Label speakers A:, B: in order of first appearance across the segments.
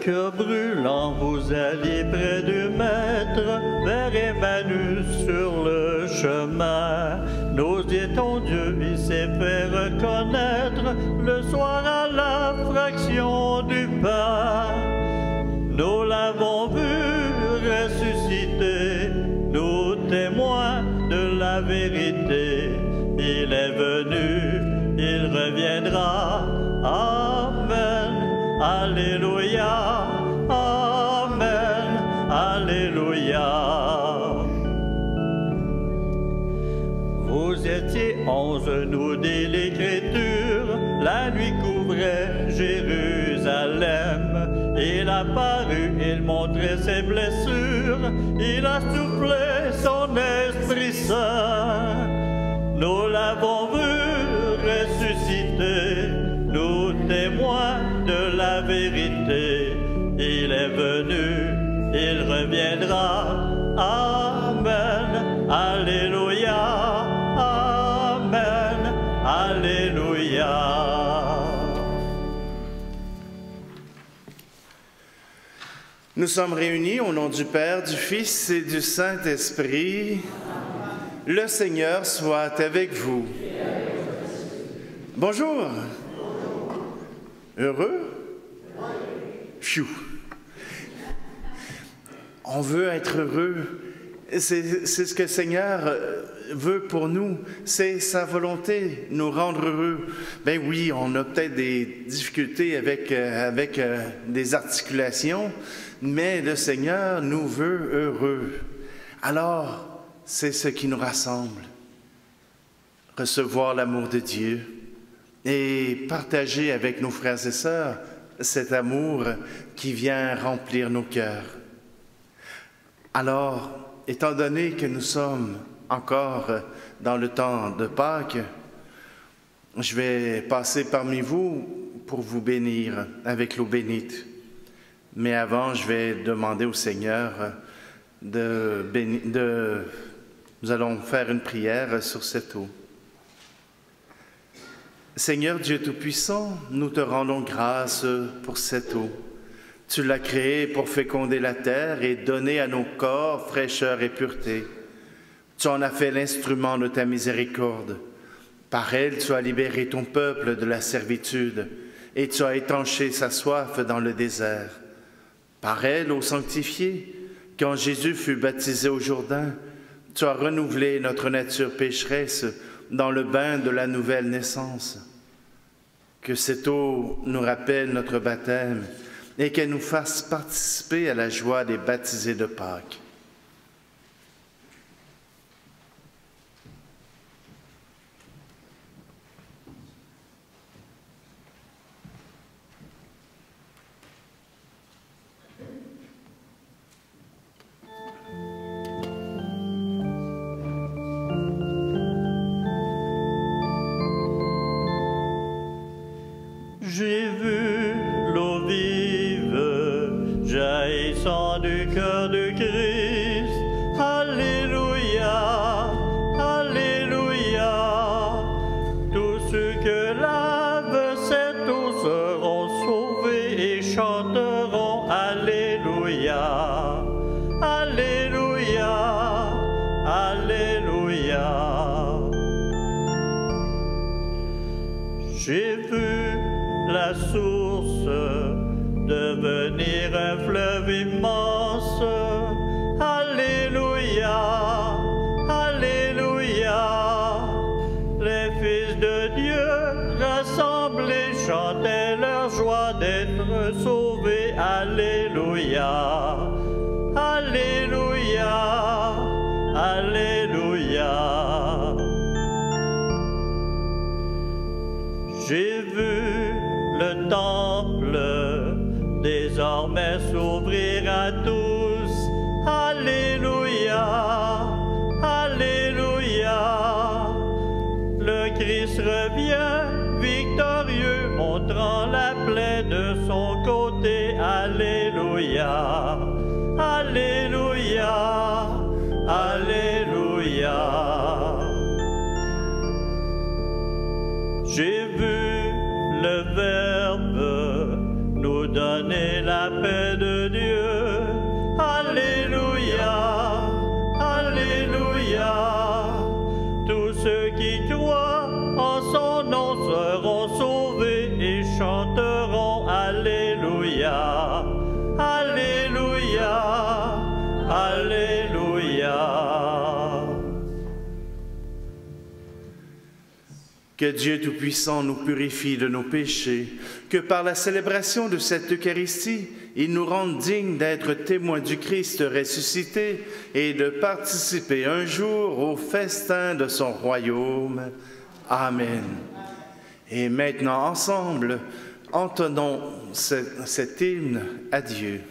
A: cœur brûlant, vous alliez près du Maître, vers Emmaüs sur le chemin. N'osiez ton Dieu, il s'est fait reconnaître, le soir à la fraction du pain. Nous l'avons vu ressusciter, nous témoins de la vérité. Il est venu, il reviendra. Amen. Alléluia, Amen, Alléluia. Vous étiez 11, nous dit l'Écriture, la nuit couvrait Jérusalem. Il a paru, il montrait ses blessures, il a soufflé son Esprit Saint. Nous l'avons vu ressusciter, nous témoins de la vérité. Il est venu, il reviendra. Amen, Alléluia, Amen, Alléluia.
B: Nous sommes réunis au nom du Père, du Fils et du Saint-Esprit. Le Seigneur soit avec vous. Bonjour. Heureux? Pfiou. On veut être heureux. C'est ce que le Seigneur veut pour nous. C'est sa volonté, nous rendre heureux. Ben oui, on a peut-être des difficultés avec des articulations, mais le Seigneur nous veut heureux. Alors, c'est ce qui nous rassemble. Recevoir l'amour de Dieu et partager avec nos frères et sœurs cet amour qui vient remplir nos cœurs. Alors, étant donné que nous sommes encore dans le temps de Pâques, je vais passer parmi vous pour vous bénir avec l'eau bénite. Mais avant, je vais demander au Seigneur nous allons faire une prière sur cette eau. Seigneur Dieu Tout-Puissant, nous te rendons grâce pour cette eau. Tu l'as créée pour féconder la terre et donner à nos corps fraîcheur et pureté. Tu en as fait l'instrument de ta miséricorde. Par elle, tu as libéré ton peuple de la servitude et tu as étanché sa soif dans le désert. Par elle, ô sanctifié, quand Jésus fut baptisé au Jourdain, tu as renouvelé notre nature pécheresse dans le bain de la nouvelle naissance. Que cette eau nous rappelle notre baptême et qu'elle nous fasse participer à la joie des baptisés de Pâques.
A: J'ai vu l'eau vive jaillissant du cœur de Christ. Alléluia, Alléluia. Tous ceux que lave cette eau seront sauvés et chanteront Alléluia, Alléluia, Alléluia. J'ai vu la source devenir un fleuve immense. Alléluia, Alléluia. Les fils de Dieu rassemblés chantaient leur joie d'être sauvés. Alléluia, Alléluia, Alléluia. J'ai vu le temple désormais s'ouvrir à tous. Alléluia, Alléluia. Le Christ revient victorieux, montrant la plaie de son côté. Alléluia,
B: Que Dieu Tout-Puissant nous purifie de nos péchés, que par la célébration de cette Eucharistie, il nous rende dignes d'être témoins du Christ ressuscité et de participer un jour au festin de son royaume. Amen. Et maintenant, ensemble, entonnons cet hymne à Dieu.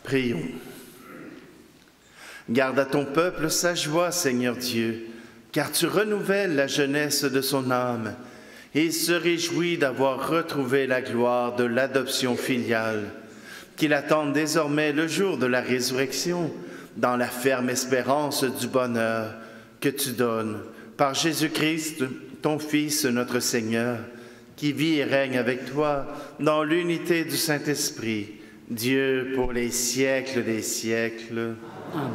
B: Prions. Garde à ton peuple sa joie, Seigneur Dieu, car tu renouvelles la jeunesse de son âme et il se réjouit d'avoir retrouvé la gloire de l'adoption filiale, qu'il attende désormais le jour de la résurrection, dans la ferme espérance du bonheur que tu donnes par Jésus-Christ, ton Fils, notre Seigneur, qui vit et règne avec toi dans l'unité du Saint-Esprit, Dieu pour les siècles des siècles.
C: Amen.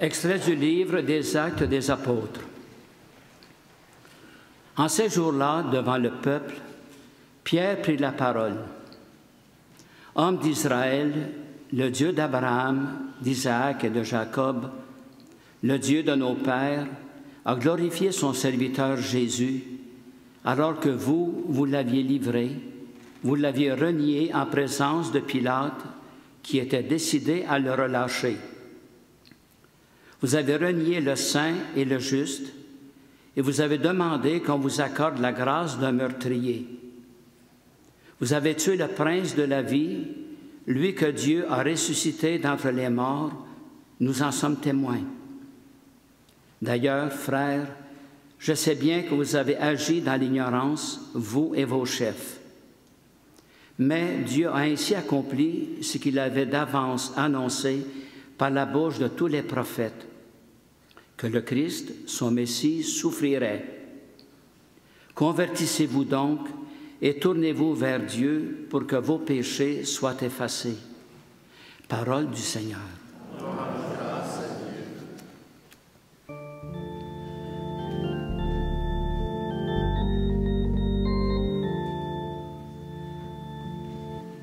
C: Extrait du livre des Actes des Apôtres. En ces jours-là, devant le peuple, Pierre prit la parole. « Homme d'Israël, le Dieu d'Abraham, d'Isaac et de Jacob, le Dieu de nos pères, a glorifié son serviteur Jésus, alors que vous l'aviez livré, vous l'aviez renié en présence de Pilate, qui était décidé à le relâcher. Vous avez renié le saint et le juste, et vous avez demandé qu'on vous accorde la grâce d'un meurtrier. Vous avez tué le prince de la vie, lui que Dieu a ressuscité d'entre les morts, nous en sommes témoins. D'ailleurs, frères, je sais bien que vous avez agi dans l'ignorance, vous et vos chefs. Mais Dieu a ainsi accompli ce qu'il avait d'avance annoncé par la bouche de tous les prophètes, que le Christ, son Messie, souffrirait. Convertissez-vous donc et tournez-vous vers Dieu pour que vos péchés soient effacés. Parole du Seigneur.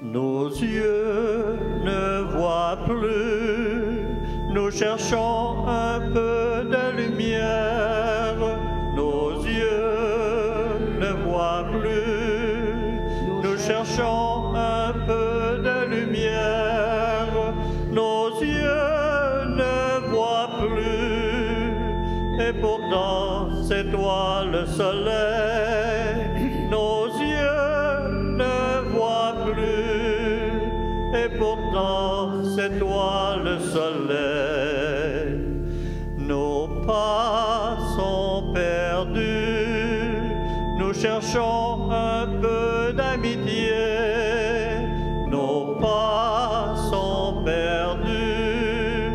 A: Nos yeux ne voient plus, nous cherchons un peu de lumière. Nos yeux ne voient plus, nous cherchons un peu de lumière. Nos yeux ne voient plus, et pourtant c'est toi le soleil. Nos yeux ne voient plus, et pourtant c'est toi le soleil. Nos pas sont perdus, nous cherchons un peu d'amitié. Nos pas sont perdus,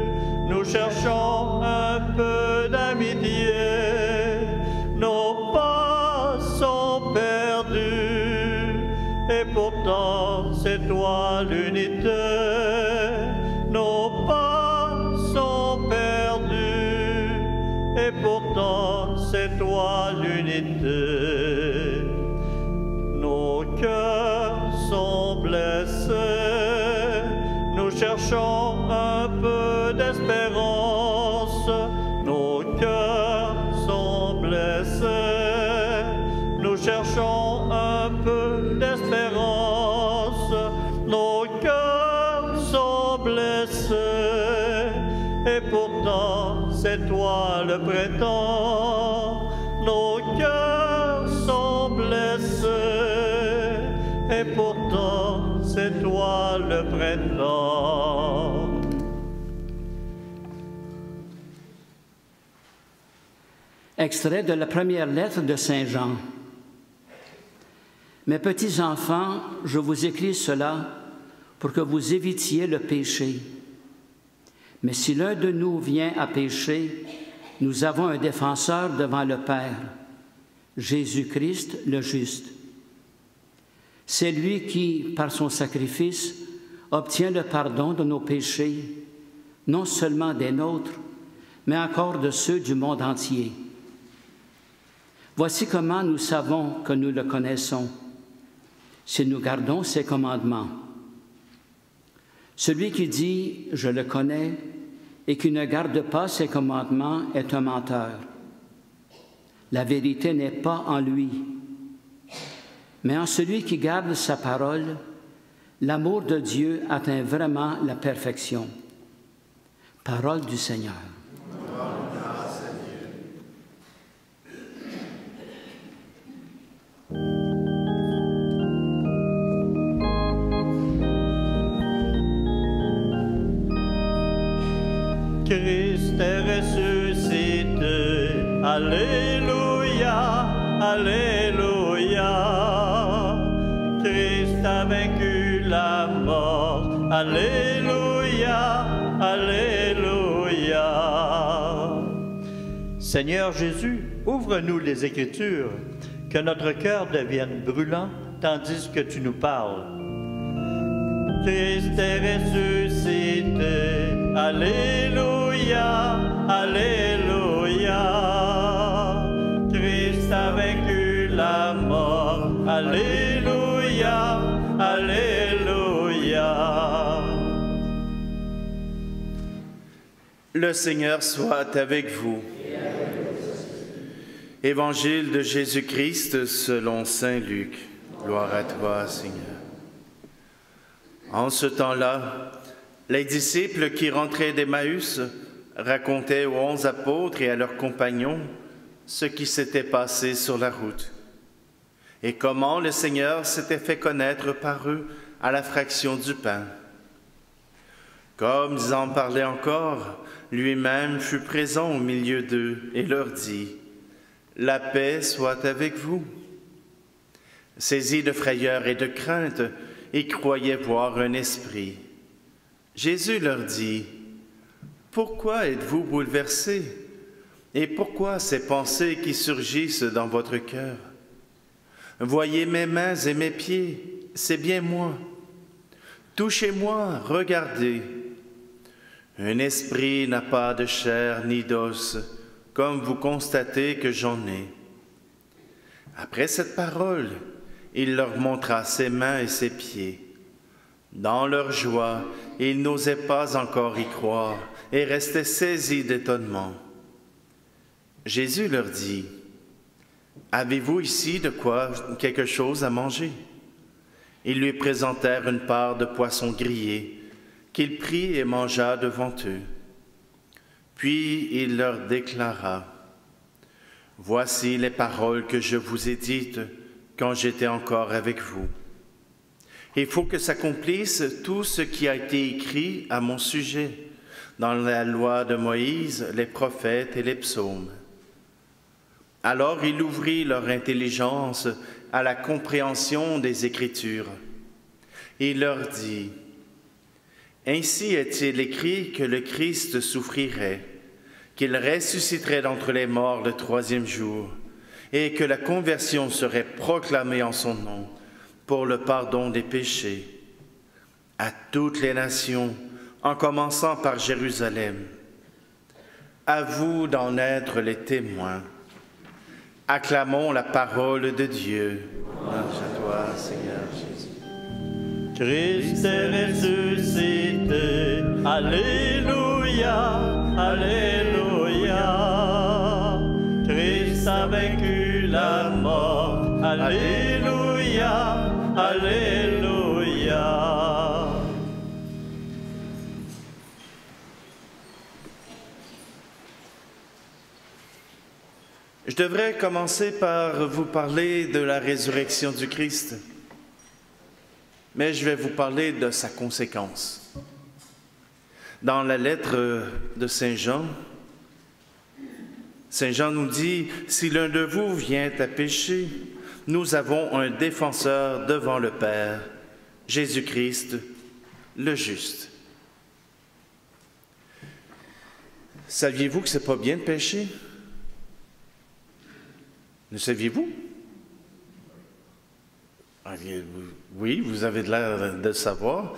A: nous cherchons un peu d'amitié. Nos pas sont perdus, toi l'unité. Nos pas sont perdus, et pourtant c'est toi l'unité. Nos cœurs sont blessés, nous cherchons un peu d'espérance. Nos cœurs sont blessés, nous cherchons un peu d'espérance. Nos cœurs sont blessés, et pourtant c'est toi le printemps. Nos cœurs sont blessés, et pourtant c'est toi le printemps.
C: Extrait de la première lettre de Saint Jean. Mes petits enfants, je vous écris cela pour que vous évitiez le péché. Mais si l'un de nous vient à pécher, nous avons un défenseur devant le Père, Jésus-Christ le juste. C'est lui qui, par son sacrifice, obtient le pardon de nos péchés, non seulement des nôtres, mais encore de ceux du monde entier. Voici comment nous savons que nous le connaissons, si nous gardons ses commandements. Celui qui dit « je le connais » et qui ne garde pas ses commandements est un menteur. La vérité n'est pas en lui. Mais en celui qui garde sa parole, l'amour de Dieu atteint vraiment la perfection. Parole du Seigneur.
A: Christ est ressuscité, Alléluia, Alléluia. Christ a vaincu la mort, Alléluia, Alléluia. Seigneur Jésus, ouvre-nous les Écritures, que notre cœur devienne brûlant, tandis que tu nous parles. Christ est ressuscité, Alléluia, Alléluia. Christ a vaincu la mort, Alléluia, Alléluia.
B: Le Seigneur soit avec vous. Évangile de Jésus-Christ selon saint Luc. Gloire à toi, Seigneur. En ce temps-là, les disciples qui rentraient d'Emmaüs racontaient aux 11 apôtres et à leurs compagnons ce qui s'était passé sur la route et comment le Seigneur s'était fait connaître par eux à la fraction du pain. Comme ils en parlaient encore, lui-même fut présent au milieu d'eux et leur dit « La paix soit avec vous ». Saisis de frayeur et de crainte, ils croyaient voir un esprit. Jésus leur dit, « Pourquoi êtes-vous bouleversés? Et pourquoi ces pensées qui surgissent dans votre cœur? Voyez mes mains et mes pieds, c'est bien moi. Touchez-moi, regardez. Un esprit n'a pas de chair ni d'os, comme vous constatez que j'en ai. » Après cette parole, il leur montra ses mains et ses pieds. Dans leur joie, ils n'osaient pas encore y croire et restaient saisis d'étonnement. Jésus leur dit, « Avez-vous ici de quoi quelque chose à manger? » Ils lui présentèrent une part de poisson grillé, qu'il prit et mangea devant eux. Puis il leur déclara, « Voici les paroles que je vous ai dites quand j'étais encore avec vous. Il faut que s'accomplisse tout ce qui a été écrit à mon sujet dans la loi de Moïse, les prophètes et les psaumes. » Alors il ouvrit leur intelligence à la compréhension des Écritures. Il leur dit, « Ainsi est-il écrit que le Christ souffrirait, qu'il ressusciterait d'entre les morts le troisième jour, et que la conversion serait proclamée en son nom pour le pardon des péchés, à toutes les nations, en commençant par Jérusalem. À vous d'en être les témoins. Acclamons la parole de Dieu. Grâce à toi, Seigneur Jésus.
A: Christ est ressuscité, Alléluia, Alléluia. Christ a vaincu la mort, Alléluia, Alléluia.
B: Je devrais commencer par vous parler de la résurrection du Christ, mais je vais vous parler de sa conséquence. Dans la lettre de Saint Jean, Saint Jean nous dit, « Si l'un de vous vient à pécher, nous avons un défenseur devant le Père, Jésus-Christ, le juste. » Saviez-vous que ce n'est pas bien de pécher? Le saviez-vous? Oui, vous avez l'air de le savoir.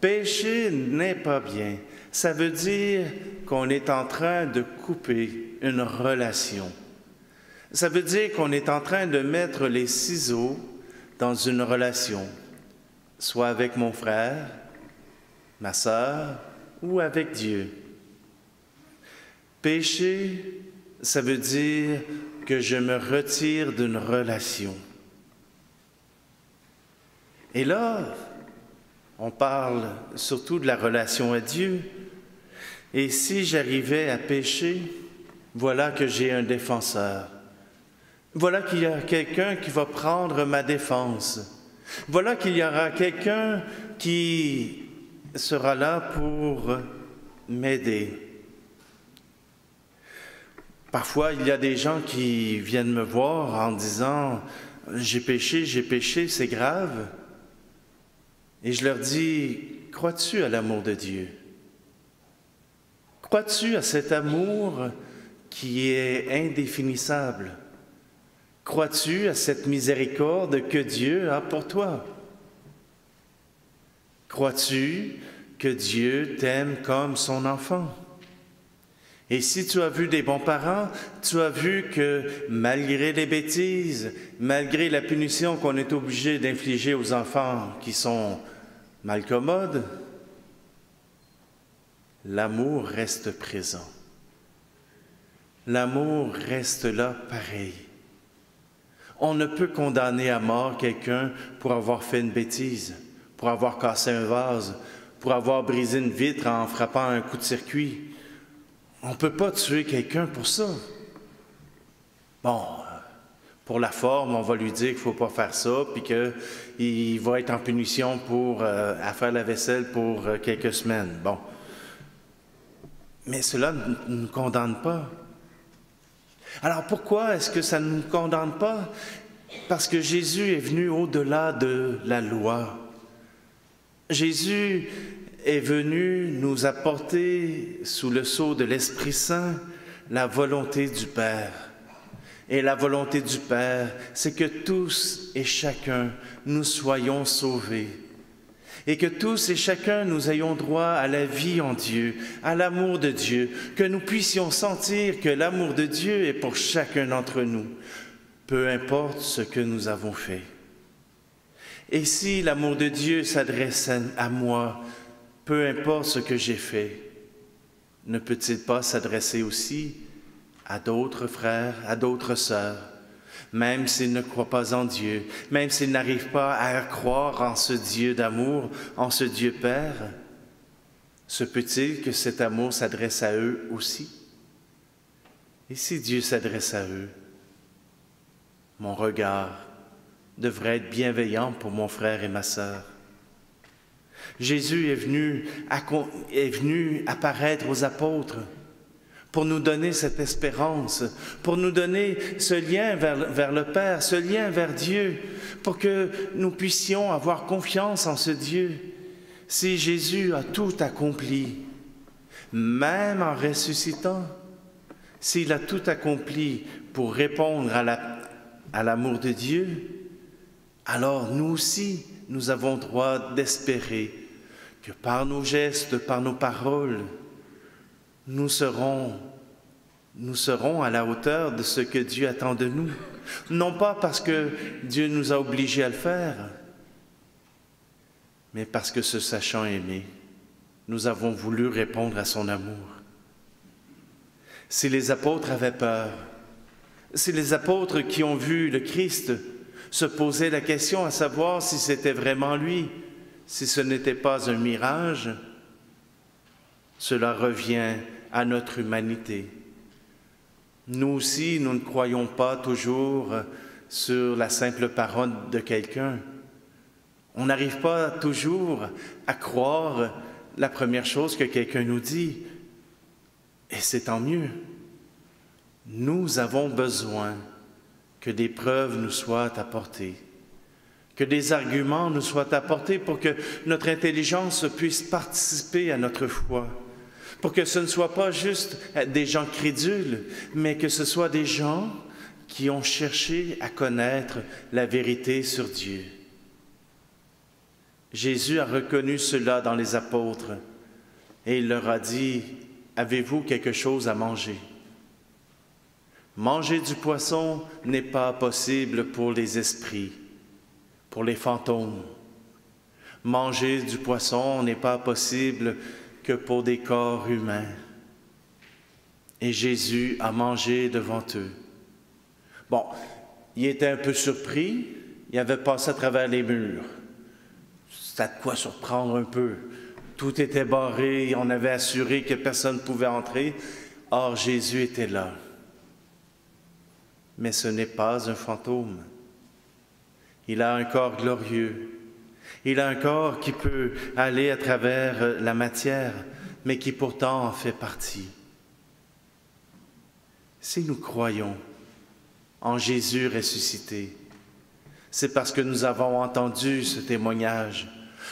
B: Pécher n'est pas bien. Ça veut dire qu'on est en train de couper une relation. Ça veut dire qu'on est en train de mettre les ciseaux dans une relation, soit avec mon frère, ma sœur ou avec Dieu. Pécher, ça veut dire que je me retire d'une relation. Et là, on parle surtout de la relation à Dieu. Et si j'arrivais à pécher, voilà que j'ai un défenseur. Voilà qu'il y a quelqu'un qui va prendre ma défense. Voilà qu'il y aura quelqu'un qui sera là pour m'aider. Parfois, il y a des gens qui viennent me voir en disant « J'ai péché, c'est grave. » Et je leur dis « Crois-tu à l'amour de Dieu? Crois-tu à cet amour qui est indéfinissable? Crois-tu à cette miséricorde que Dieu a pour toi? Crois-tu que Dieu t'aime comme son enfant? » Et si tu as vu des bons parents, tu as vu que malgré les bêtises, malgré la punition qu'on est obligé d'infliger aux enfants qui sont malcommodes, l'amour reste présent. L'amour reste là pareil. On ne peut condamner à mort quelqu'un pour avoir fait une bêtise, pour avoir cassé un vase, pour avoir brisé une vitre en frappant un coup de circuit. On ne peut pas tuer quelqu'un pour ça. Bon, pour la forme, on va lui dire qu'il ne faut pas faire ça, puis qu'il va être en punition à faire la vaisselle pour quelques semaines. Bon. Mais cela ne nous condamne pas. Alors pourquoi est-ce que ça ne nous condamne pas? Parce que Jésus est venu au-delà de la loi. Jésus est venu nous apporter sous le sceau de l'Esprit Saint la volonté du Père. Et la volonté du Père, c'est que tous et chacun nous soyons sauvés. Et que tous et chacun nous ayons droit à la vie en Dieu, à l'amour de Dieu, que nous puissions sentir que l'amour de Dieu est pour chacun d'entre nous, peu importe ce que nous avons fait. Et si l'amour de Dieu s'adresse à moi, peu importe ce que j'ai fait, ne peut-il pas s'adresser aussi à d'autres frères, à d'autres sœurs, même s'ils ne croient pas en Dieu, même s'ils n'arrivent pas à croire en ce Dieu d'amour, en ce Dieu Père? Se peut-il que cet amour s'adresse à eux aussi? Et si Dieu s'adresse à eux, mon regard devrait être bienveillant pour mon frère et ma sœur. Jésus est venu apparaître aux apôtres pour nous donner cette espérance, pour nous donner ce lien vers le Père, ce lien vers Dieu, pour que nous puissions avoir confiance en ce Dieu. Si Jésus a tout accompli, même en ressuscitant, s'il a tout accompli pour répondre à l'amour de Dieu, alors nous aussi, nous avons droit d'espérer que par nos gestes, par nos paroles, nous serons à la hauteur de ce que Dieu attend de nous. Non pas parce que Dieu nous a obligés à le faire, mais parce que se sachant aimer, nous avons voulu répondre à son amour. Si les apôtres avaient peur, si les apôtres qui ont vu le Christ se posaient la question à savoir si c'était vraiment lui, si ce n'était pas un mirage, cela revient à notre humanité. Nous aussi, nous ne croyons pas toujours sur la simple parole de quelqu'un. On n'arrive pas toujours à croire la première chose que quelqu'un nous dit. Et c'est tant mieux. Nous avons besoin que des preuves nous soient apportées, que des arguments nous soient apportés pour que notre intelligence puisse participer à notre foi, pour que ce ne soit pas juste des gens crédules, mais que ce soit des gens qui ont cherché à connaître la vérité sur Dieu. Jésus a reconnu cela dans les apôtres et il leur a dit, « Avez-vous quelque chose à manger? » Manger du poisson n'est pas possible pour les esprits, pour les fantômes. Manger du poisson n'est pas possible que pour des corps humains. Et Jésus a mangé devant eux. Bon, il était un peu surpris, il avait passé à travers les murs. C'était de quoi surprendre un peu. Tout était barré, on avait assuré que personne ne pouvait entrer. Or, Jésus était là. Mais ce n'est pas un fantôme. Il a un corps glorieux. Il a un corps qui peut aller à travers la matière, mais qui pourtant en fait partie. Si nous croyons en Jésus ressuscité, c'est parce que nous avons entendu ce témoignage.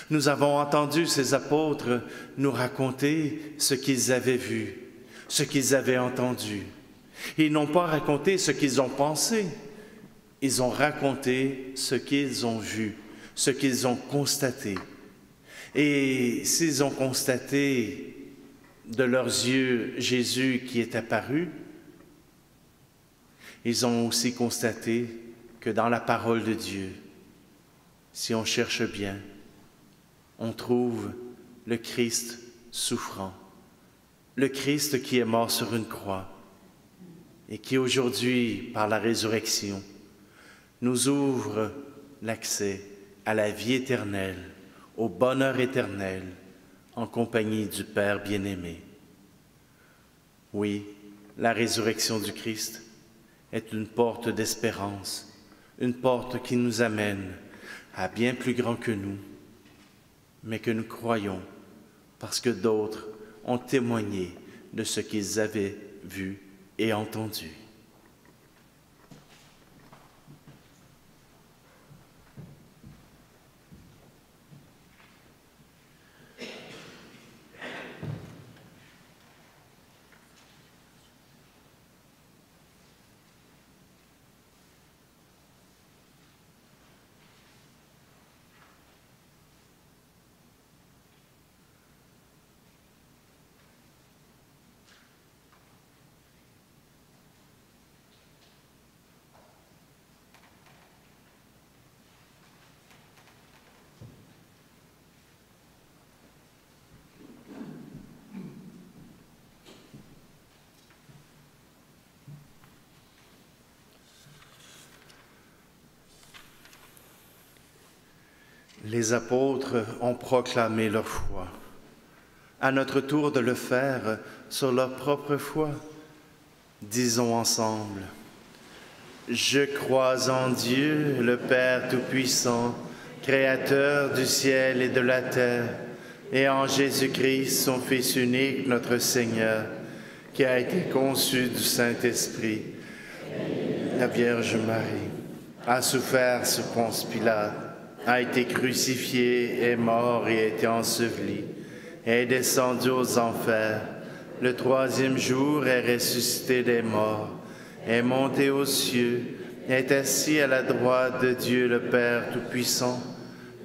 B: Nous avons entendu ces apôtres nous raconter ce qu'ils avaient vu, ce qu'ils avaient entendu. Ils n'ont pas raconté ce qu'ils ont pensé, ils ont raconté ce qu'ils ont vu, ce qu'ils ont constaté. Et s'ils ont constaté de leurs yeux Jésus qui est apparu, ils ont aussi constaté que dans la parole de Dieu, si on cherche bien, on trouve le Christ souffrant, le Christ qui est mort sur une croix et qui aujourd'hui, par la résurrection, nous ouvre l'accès à la vie éternelle, au bonheur éternel, en compagnie du Père bien-aimé. Oui, la résurrection du Christ est une porte d'espérance, une porte qui nous amène à bien plus grand que nous, mais que nous croyons parce que d'autres ont témoigné de ce qu'ils avaient vu et entendu. Les apôtres ont proclamé leur foi. À notre tour de le faire sur leur propre foi. Disons ensemble, « Je crois en Dieu, le Père Tout-Puissant, Créateur du ciel et de la terre, et en Jésus-Christ, son Fils unique, notre Seigneur, qui a été conçu du Saint-Esprit. La Vierge Marie a souffert sous Ponce Pilate, a été crucifié, est mort et a été enseveli, est descendu aux enfers. Le troisième jour est ressuscité des morts, est monté aux cieux, est assis à la droite de Dieu le Père Tout-Puissant.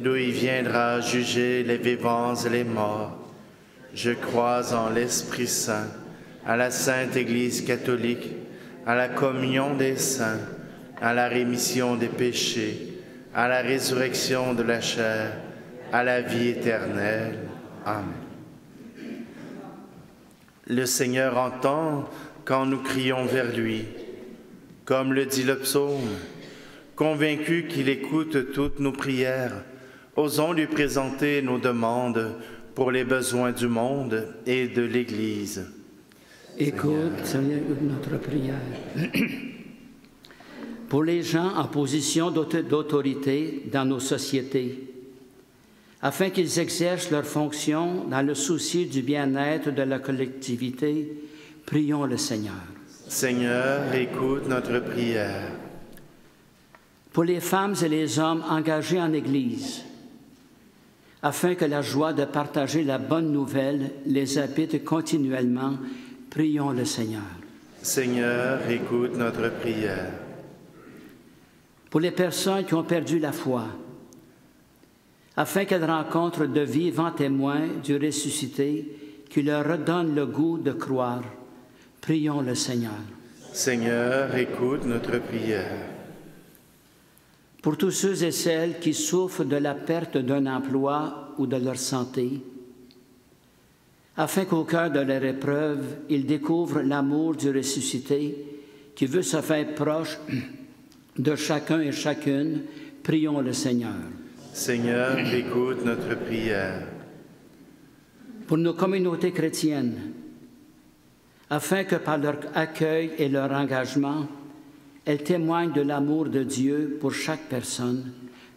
B: d'où il viendra juger les vivants et les morts. Je crois en l'Esprit Saint, à la Sainte Église catholique, à la communion des saints, à la rémission des péchés, à la résurrection de la chair, à la vie éternelle. Amen. Le Seigneur entend quand nous crions vers lui. Comme le dit le psaume, convaincu qu'il écoute toutes nos prières, osons lui présenter nos demandes pour les besoins du monde et de l'Église.
C: Écoute, Seigneur, notre prière. Pour les gens en position d'autorité dans nos sociétés, afin qu'ils exercent leurs fonctions dans le souci du bien-être de la collectivité, prions le Seigneur.
B: Seigneur, écoute notre prière.
C: Pour les femmes et les hommes engagés en Église, afin que la joie de partager la bonne nouvelle les habite continuellement, prions le Seigneur.
B: Seigneur, écoute notre prière.
C: Pour les personnes qui ont perdu la foi, afin qu'elles rencontrent de vivants témoins du ressuscité qui leur redonnent le goût de croire, prions le Seigneur.
B: Seigneur, écoute notre prière.
C: Pour tous ceux et celles qui souffrent de la perte d'un emploi ou de leur santé, afin qu'au cœur de leur épreuve, ils découvrent l'amour du ressuscité qui veut se faire proche de chacun et chacune, prions le Seigneur.
B: Seigneur, écoute notre prière.
C: Pour nos communautés chrétiennes, afin que par leur accueil et leur engagement, elles témoignent de l'amour de Dieu pour chaque personne,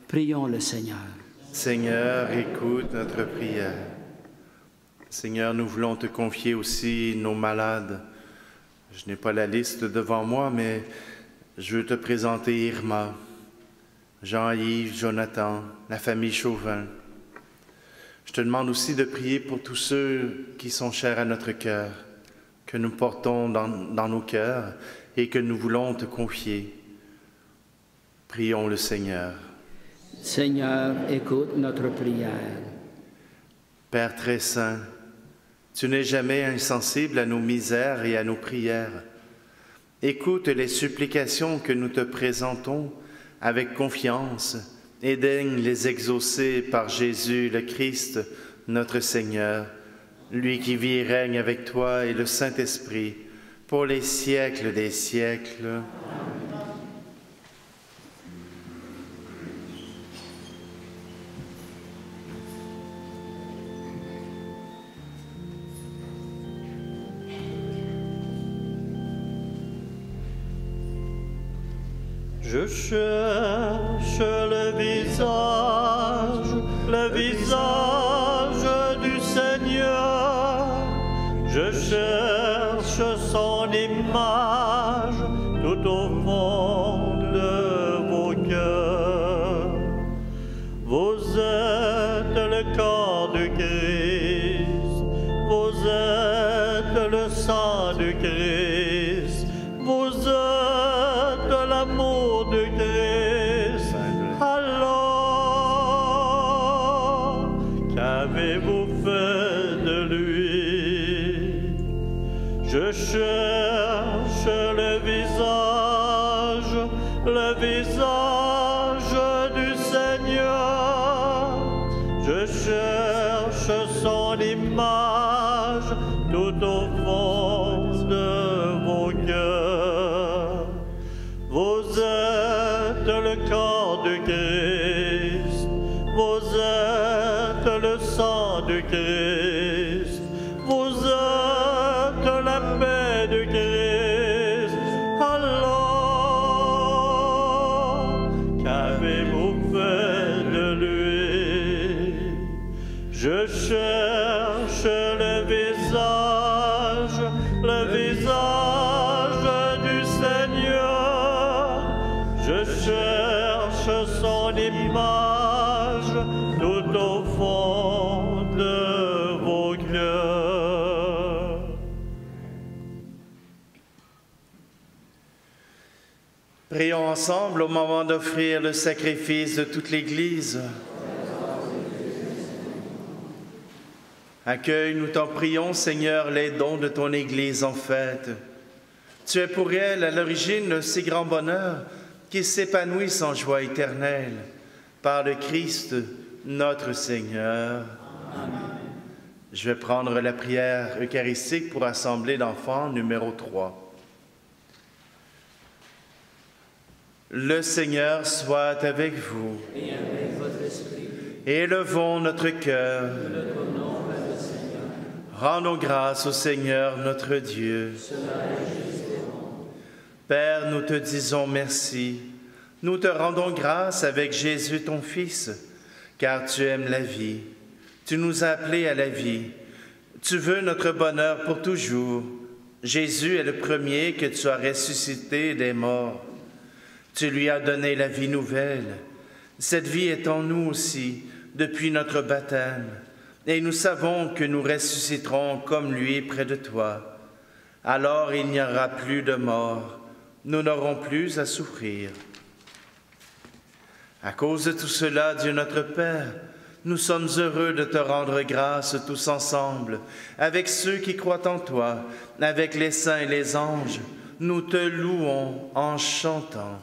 C: prions le Seigneur.
B: Seigneur, écoute notre prière. Seigneur, nous voulons te confier aussi nos malades. Je n'ai pas la liste devant moi, mais je veux te présenter Irma, Jean-Yves, Jonathan, la famille Chauvin. Je te demande aussi de prier pour tous ceux qui sont chers à notre cœur, que nous portons dans nos cœurs et que nous voulons te confier. Prions le Seigneur.
C: Seigneur, écoute notre prière.
B: Père très saint, tu n'es jamais insensible à nos misères et à nos prières. Écoute les supplications que nous te présentons avec confiance et daigne les exaucer par Jésus le Christ, notre Seigneur, lui qui vit et règne avec toi et le Saint-Esprit, pour les siècles des siècles.
A: Je cherche le visage du Seigneur. Je cherche son image tout au fond de vos cœurs. Vous êtes le corps de Christ, vous êtes le sang de Christ, vous êtes l'amour de Christ. Alors, qu'avez-vous fait de lui? Je cherche le visage du Seigneur. Je cherche son image tout au fond de vos cœurs. Vous êtes le corps de Christ, vous êtes le sang de Christ, vous êtes la paix de Christ. Alors, qu'avez-vous fait de lui? Je cherche le visage du Seigneur. Je cherche son image tout au fond de vos cœurs.
B: Prions ensemble au moment d'offrir le sacrifice de toute l'Église. Accueille, nous t'en prions, Seigneur, les dons de ton Église en fête. Tu es pour elle à l'origine de si grand bonheur qui s'épanouissent en joie éternelle. Par le Christ, notre Seigneur. Amen. Je vais prendre la prière eucharistique pour Assemblée d'enfants numéro 3. Le Seigneur soit avec vous.
C: Et avec votre esprit.
B: Élevons notre cœur.
C: Nous le donnons vers le Seigneur.
B: Rendons grâce au Seigneur notre Dieu.
C: Cela est juste et bon.
B: Père, nous te disons merci. Nous te rendons grâce avec Jésus ton Fils, car tu aimes la vie. Tu nous as appelés à la vie. Tu veux notre bonheur pour toujours. Jésus est le premier que tu as ressuscité des morts. Tu lui as donné la vie nouvelle. Cette vie est en nous aussi, depuis notre baptême. Et nous savons que nous ressusciterons comme lui près de toi. Alors il n'y aura plus de mort. Nous n'aurons plus à souffrir. À cause de tout cela, Dieu notre Père, nous sommes heureux de te rendre grâce tous ensemble, avec ceux qui croient en toi, avec les saints et les anges. Nous te louons en chantant.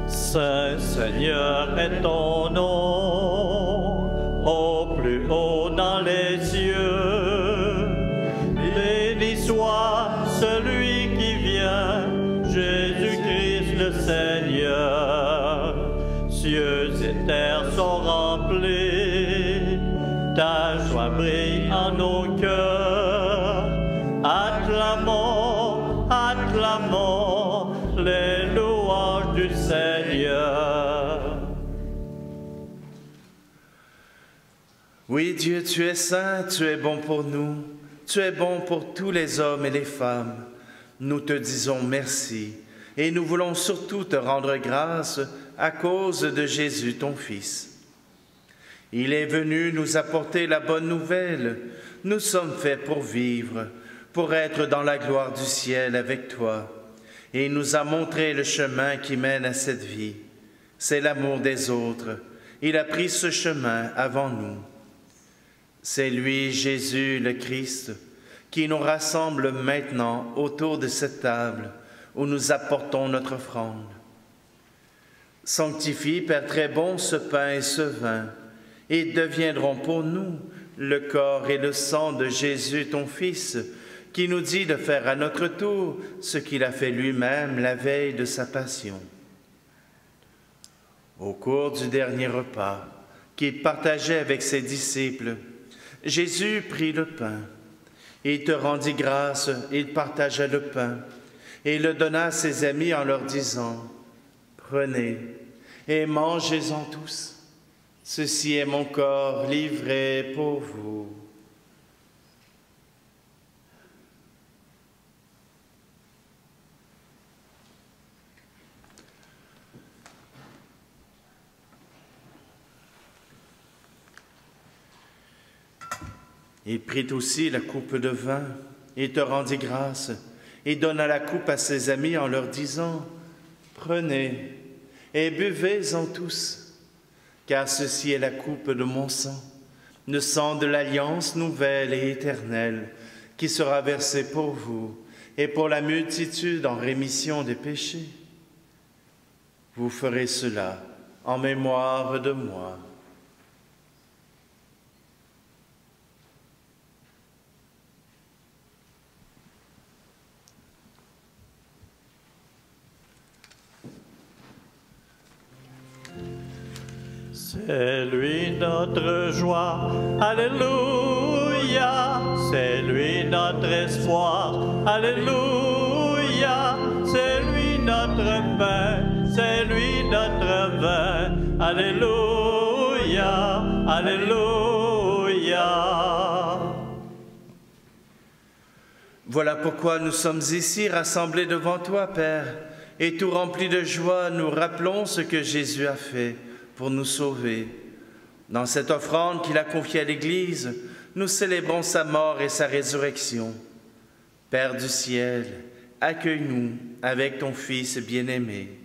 A: Saint Seigneur est ton nom, au plus haut dans les cieux. Béni soit celui qui vient, Jésus-Christ le Seigneur. Cieux et terre sont remplis, ta joie brille en nos cœurs. Acclamons, acclamons les louanges du Seigneur.
B: Oui, Dieu, tu es saint, tu es bon pour nous, tu es bon pour tous les hommes et les femmes. Nous te disons merci et nous voulons surtout te rendre grâce à cause de Jésus, ton Fils. Il est venu nous apporter la bonne nouvelle. Nous sommes faits pour vivre, pour être dans la gloire du ciel avec toi. Et il nous a montré le chemin qui mène à cette vie. C'est l'amour des autres. Il a pris ce chemin avant nous. C'est lui, Jésus, le Christ, qui nous rassemble maintenant autour de cette table où nous apportons notre offrande. Sanctifie, Père très bon, ce pain et ce vin, et deviendront pour nous le corps et le sang de Jésus, ton Fils, qui nous dit de faire à notre tour ce qu'il a fait lui-même la veille de sa passion. Au cours du dernier repas qu'il partageait avec ses disciples, Jésus prit le pain. Il te rendit grâce, il partagea le pain et le donna à ses amis en leur disant « Prenez et mangez-en tous. Ceci est mon corps livré pour vous. » Il prit aussi la coupe de vin, et te rendit grâce, et donna la coupe à ses amis en leur disant « Prenez et buvez-en tous, car ceci est la coupe de mon sang, le sang de l'alliance nouvelle et éternelle, qui sera versé pour vous et pour la multitude en rémission des péchés. Vous ferez cela en mémoire de moi. »
A: C'est lui notre joie, alléluia. C'est lui notre espoir, alléluia. C'est lui notre pain, c'est lui notre vin, alléluia, alléluia.
B: Voilà pourquoi nous sommes ici rassemblés devant toi, Père, et tout remplis de joie, nous rappelons ce que Jésus a fait pour nous sauver. Dans cette offrande qu'il a confiée à l'Église, nous célébrons sa mort et sa résurrection. Père du ciel, accueille-nous avec ton Fils bien-aimé.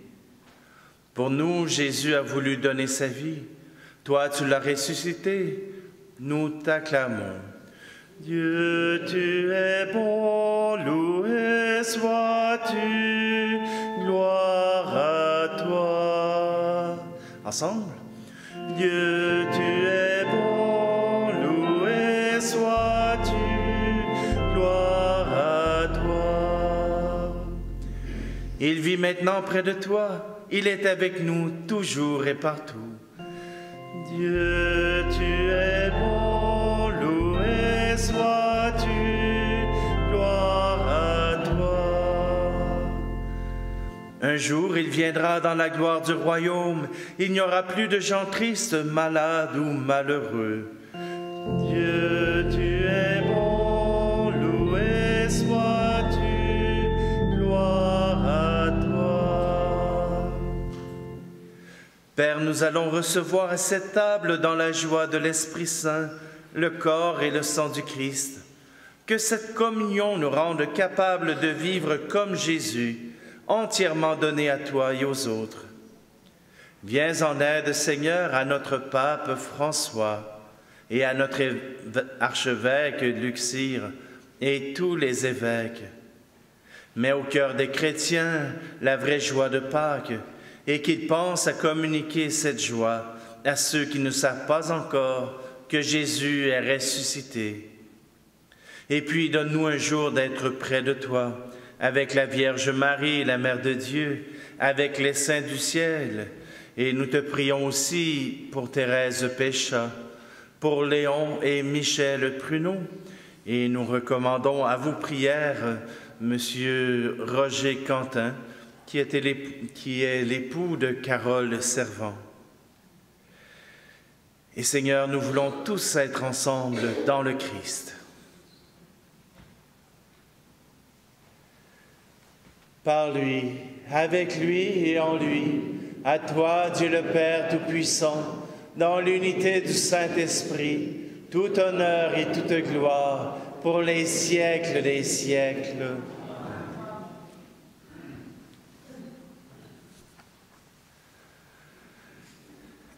B: Pour nous, Jésus a voulu donner sa vie. Toi, tu l'as ressuscité, nous t'acclamons. Dieu, tu es bon, loué sois-tu, gloire à toi. Ensemble. Dieu, tu es bon, loué sois-tu, gloire à toi. Il vit maintenant près de toi, il est avec nous toujours et partout. Dieu, tu es bon, loué sois-tu, gloire à toi. Un jour, il viendra dans la gloire du royaume. Il n'y aura plus de gens tristes, malades ou malheureux. Dieu, tu es bon, loué sois-tu, gloire à toi. Père, nous allons recevoir à cette table, dans la joie de l'Esprit Saint, le corps et le sang du Christ. Que cette communion nous rende capables de vivre comme Jésus, entièrement donné à toi et aux autres. Viens en aide, Seigneur, à notre pape François et à notre archevêque Luxire et tous les évêques. Mets au cœur des chrétiens la vraie joie de Pâques et qu'ils pensent à communiquer cette joie à ceux qui ne savent pas encore que Jésus est ressuscité. Et puis donne-nous un jour d'être près de toi, avec la Vierge Marie, la Mère de Dieu, avec les saints du ciel. Et nous te prions aussi pour Thérèse Péchat, pour Léon et Michel Pruneau. Et nous recommandons à vos prières Monsieur Roger Quentin, qui est l'époux de Carole Servant. Et Seigneur, nous voulons tous être ensemble dans le Christ. Par lui, avec lui et en lui, à toi, Dieu le Père Tout-Puissant, dans l'unité du Saint-Esprit, tout honneur et toute gloire pour les siècles des siècles.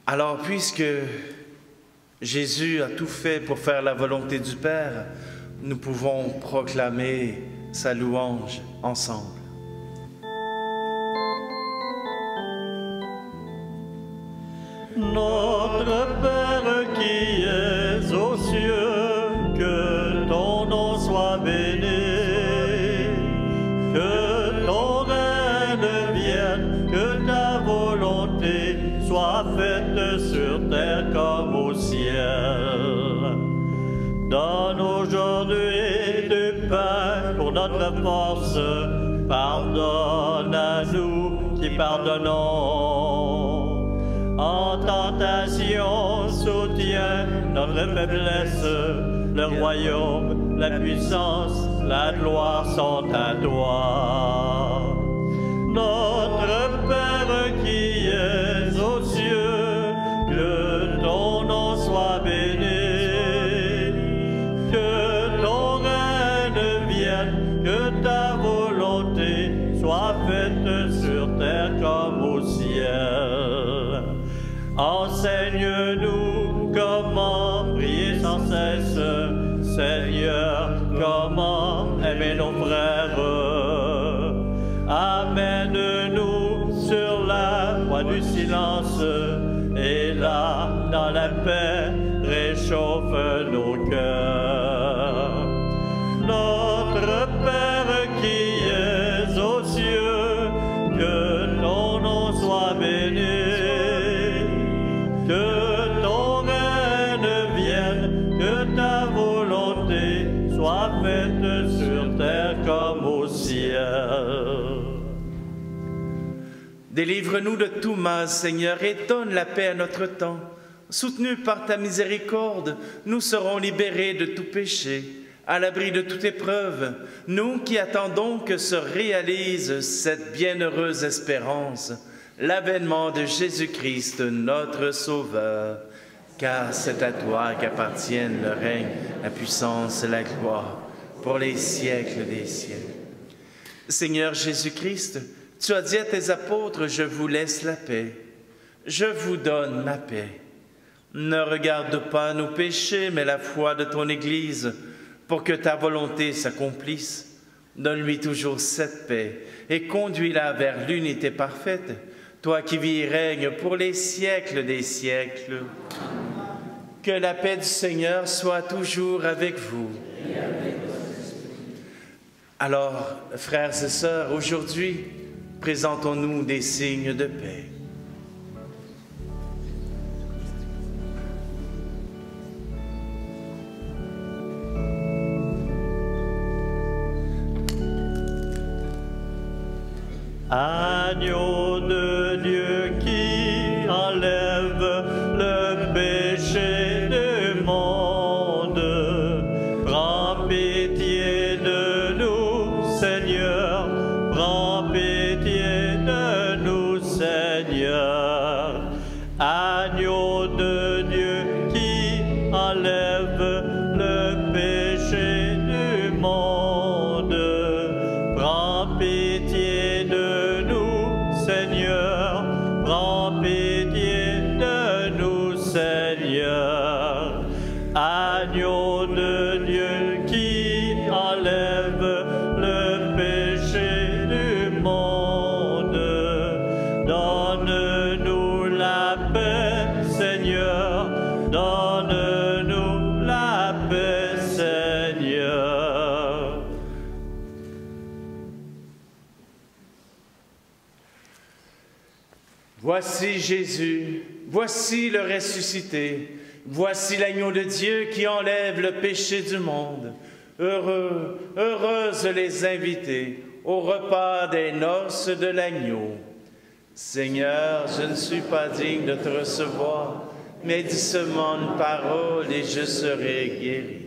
B: Alors, puisque Jésus a tout fait pour faire la volonté du Père, nous pouvons proclamer sa louange ensemble.
A: Notre Père qui es aux cieux, que ton nom soit béni, que ton règne vienne, que ta volonté soit faite sur terre comme au ciel. Donne aujourd'hui du pain pour notre force, pardonne à nous qui pardonnons. En tentation, soutiens notre faiblesse, le royaume, la puissance, la gloire sont à toi. Notre Père qui es aux cieux, que ton nom soit béni, que ton règne vienne, que ta volonté soit faite sur terre comme au ciel. Enseigne-nous comment prier sans cesse, Seigneur, comment aimer nos frères. Amène-nous sur la voie du silence, et là, dans la paix, réchauffe nos cœurs. Notre Père qui es aux cieux, que ton nom soit béni, que ton règne vienne, que ta volonté soit faite sur terre comme au ciel.
B: Délivre-nous de tout mal, Seigneur, et donne la paix à notre temps. Soutenus par ta miséricorde, nous serons libérés de tout péché, à l'abri de toute épreuve, nous qui attendons que se réalise cette bienheureuse espérance, l'avènement de Jésus-Christ, notre Sauveur. Car c'est à toi qu'appartiennent le règne, la puissance et la gloire, pour les siècles des siècles. Seigneur Jésus-Christ, tu as dit à tes apôtres, « Je vous laisse la paix, je vous donne ma paix. » Ne regarde pas nos péchés, mais la foi de ton Église, pour que ta volonté s'accomplisse. Donne-lui toujours cette paix et conduis-la vers l'unité parfaite, toi qui vis et règnes pour les siècles des siècles. Que la paix du Seigneur soit toujours avec vous. Alors, frères et sœurs, aujourd'hui, présentons-nous des signes de paix.
A: Agneau de Dieu qui enlève le péché du monde, prends pitié de nous, Seigneur, prends pitié de nous, Seigneur. Agneau de Dieu qui enlève le péché du monde, prends pitié de nous, Seigneur, prends pitié de nous, Seigneur. Agneau de Dieu qui enlève le péché du monde, donne-nous la paix, Seigneur, donne-nous la paix, Seigneur.
B: Voici Jésus, voici le ressuscité, voici l'agneau de Dieu qui enlève le péché du monde. Heureux, heureuses les invités au repas des noces de l'agneau. Seigneur, je ne suis pas digne de te recevoir, mais dis seulement une parole et je serai guéri.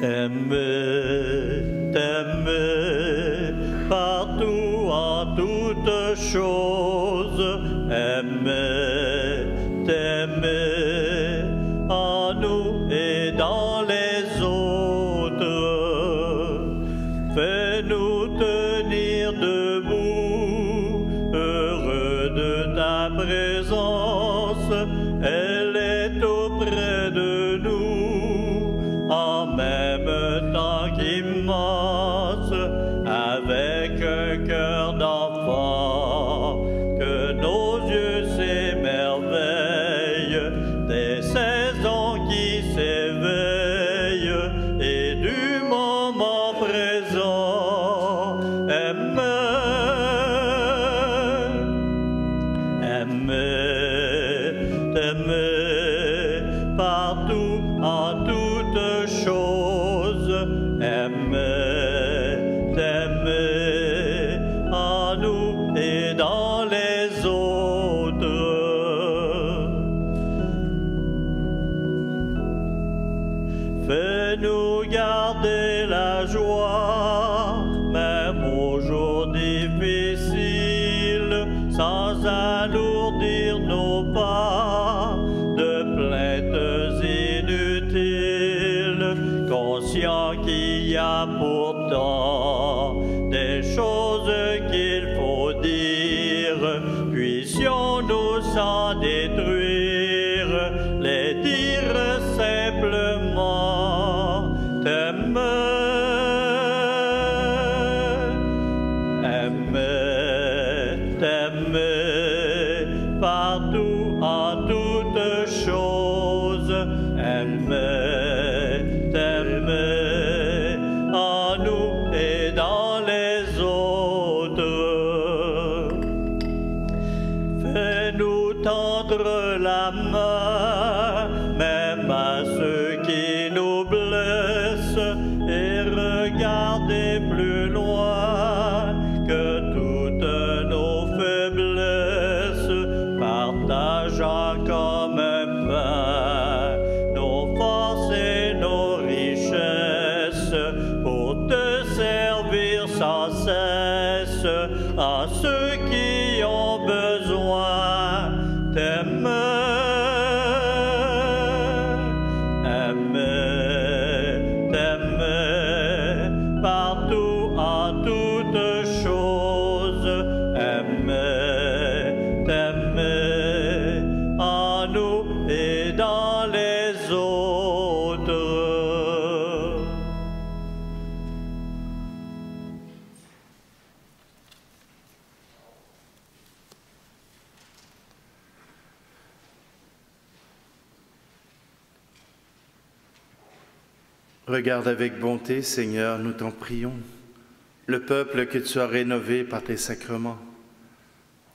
A: Aimer, t'aimer, partout en toutes choses. Aimer, t'aimer, en nous et dans les autres. Fais-nous tenir debout, heureux de ta présence. Elle est auprès de nous, en même temps qu'immense, avec un cœur d'enfant, que nos yeux s'émerveillent des saisons qui s'éveillent et du moment présent. Aimer, t'aimer, partout en toutes choses. Aimer, t'aimer, en nous et dans les autres. Fais-nous garder la joie, même aux jours difficiles, sans alourdir nos pas de plaintes inutiles. autant des choses qu'il faut dire, puissions-nous sans détruire les dire simplement. T'aimes, aimer, t'aimer partout en toutes choses, aimer, t'aimer en nous et dans les autres. Fais-nous tendre la main, même à ceux qui nous blessent, et regardez plus loin que toutes nos faiblesses, partageant comme un pain nos forces et nos richesses, pour te servir sans cesse à ceux qui ont besoin. T'aimer, aimer, t'aimer partout en toutes choses, aimer, t'aimer en nous et dans les autres.
B: Regarde avec bonté, Seigneur, nous t'en prions, le peuple que tu as rénové par tes sacrements.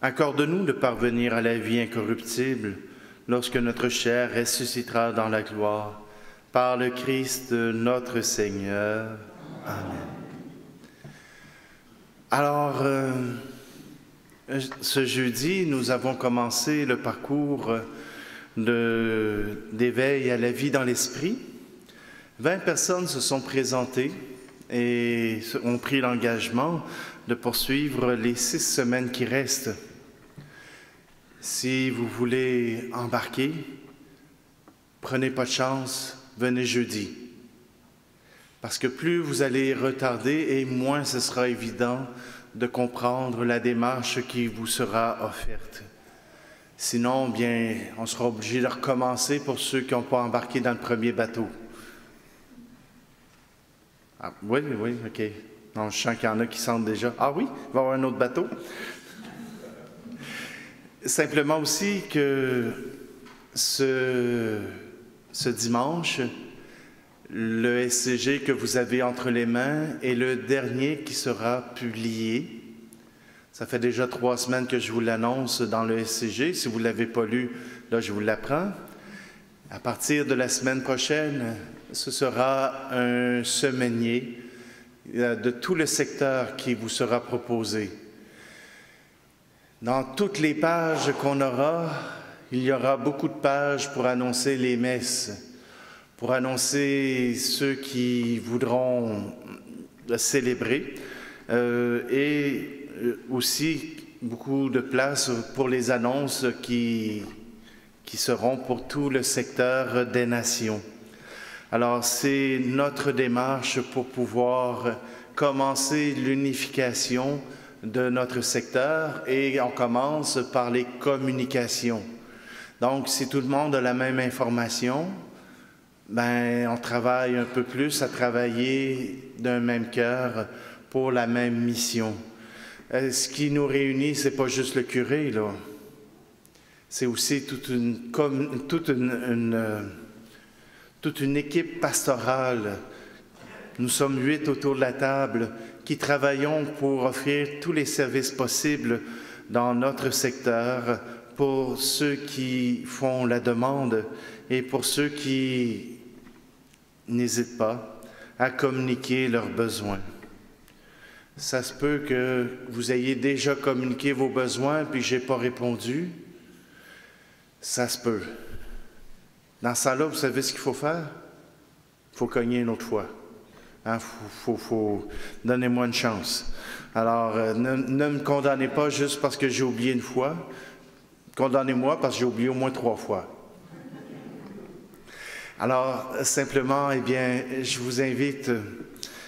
B: Accorde-nous de parvenir à la vie incorruptible lorsque notre chair ressuscitera dans la gloire, par le Christ notre Seigneur. Amen. Alors, ce jeudi, nous avons commencé le parcours d'éveil à la vie dans l'esprit. 20 personnes se sont présentées et ont pris l'engagement de poursuivre les 6 semaines qui restent. Si vous voulez embarquer, prenez pas de chance, venez jeudi. Parce que plus vous allez retarder et moins ce sera évident de comprendre la démarche qui vous sera offerte. Sinon, bien, on sera obligé de recommencer pour ceux qui n'ont pas embarqué dans le premier bateau. Ah, oui, OK. Non, je sens qu'il y en a qui sentent déjà. Ah oui, il va y avoir un autre bateau. Simplement aussi que ce dimanche, le SCG que vous avez entre les mains est le dernier qui sera publié. Ça fait déjà 3 semaines que je vous l'annonce dans le SCG. Si vous ne l'avez pas lu, là, je vous l'apprends. À partir de la semaine prochaine, ce sera un semainier de tout le secteur qui vous sera proposé. Dans toutes les pages qu'on aura, il y aura beaucoup de pages pour annoncer les messes, pour annoncer ceux qui voudront célébrer, et aussi beaucoup de place pour les annonces qui seront pour tout le secteur des nations. Alors, c'est notre démarche pour pouvoir commencer l'unification de notre secteur et on commence par les communications. Donc, si tout le monde a la même information, ben, on travaille un peu plus à travailler d'un même cœur pour la même mission. Ce qui nous réunit, c'est pas juste le curé, là. C'est aussi toute une équipe pastorale. Nous sommes 8 autour de la table qui travaillons pour offrir tous les services possibles dans notre secteur pour ceux qui font la demande et pour ceux qui n'hésitent pas à communiquer leurs besoins. Ça se peut que vous ayez déjà communiqué vos besoins puis je n'ai pas répondu. Ça se peut. Dans ce cas-là, vous savez ce qu'il faut faire? Il faut cogner une autre fois. Hein? Donnez-moi une chance. Alors, ne me condamnez pas juste parce que j'ai oublié une fois. Condamnez-moi parce que j'ai oublié au moins 3 fois. Alors, simplement, eh bien, je vous invite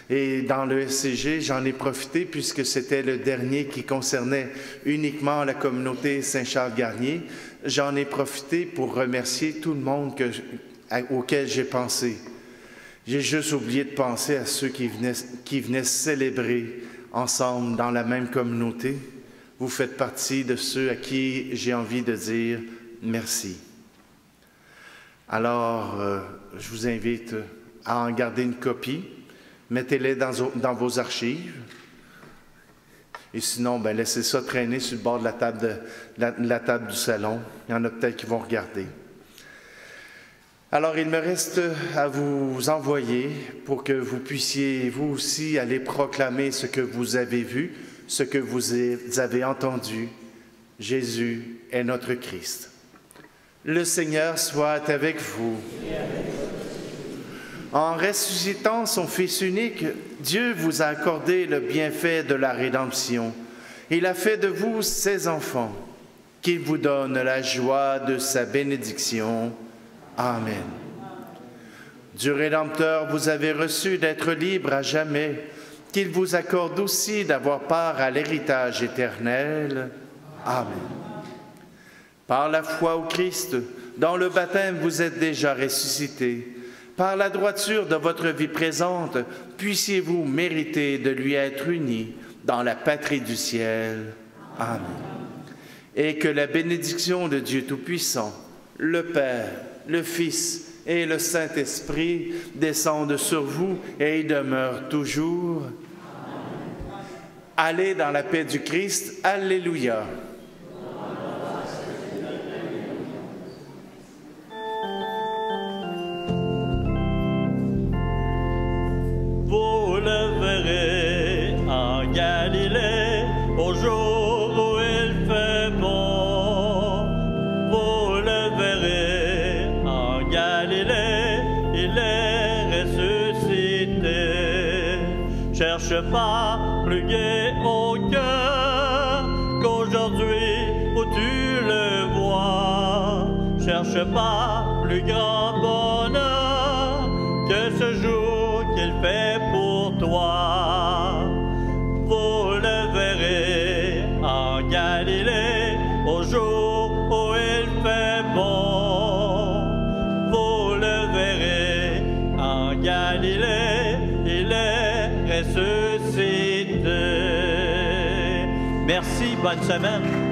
B: Et dans le SCG, j'en ai profité puisque c'était le dernier qui concernait uniquement la communauté Saint-Charles-Garnier. J'en ai profité pour remercier tout le monde auquel j'ai pensé. J'ai juste oublié de penser à ceux qui venaient célébrer ensemble dans la même communauté. Vous faites partie de ceux à qui j'ai envie de dire merci. Alors, je vous invite à en garder une copie. Mettez-les dans vos archives. Et sinon, ben, laissez ça traîner sur le bord de la table du salon. Il y en a peut-être qui vont regarder. Alors, il me reste à vous envoyer pour que vous puissiez, vous aussi, aller proclamer ce que vous avez vu, ce que vous avez entendu. Jésus est notre Christ. Le Seigneur soit avec vous. En ressuscitant son Fils unique, Dieu vous a accordé le bienfait de la rédemption. Il a fait de vous ses enfants. Qu'il vous donne la joie de sa bénédiction. Amen. Dieu Rédempteur, vous avez reçu d'être libre à jamais. Qu'il vous accorde aussi d'avoir part à l'héritage éternel. Amen. Par la foi au Christ, dans le baptême, vous êtes déjà ressuscités. Par la droiture de votre vie présente, puissiez-vous mériter de lui être unis dans la patrie du ciel. Amen. Et que la bénédiction de Dieu Tout-Puissant, le Père, le Fils et le Saint-Esprit descendent sur vous et y demeurent toujours. Allez dans la paix du Christ. Alléluia.
A: Vous le verrez en Galilée, au jour où il fait bon. Vous le verrez en Galilée, il est ressuscité. Cherche pas plus gai au cœur qu'aujourd'hui où tu le vois. Cherche pas plus grand bonheur que ce jour qu'il fait pour toi. Vous le verrez en Galilée, au jour où il fait bon. Vous le verrez en Galilée, il est ressuscité. Merci, bonne semaine.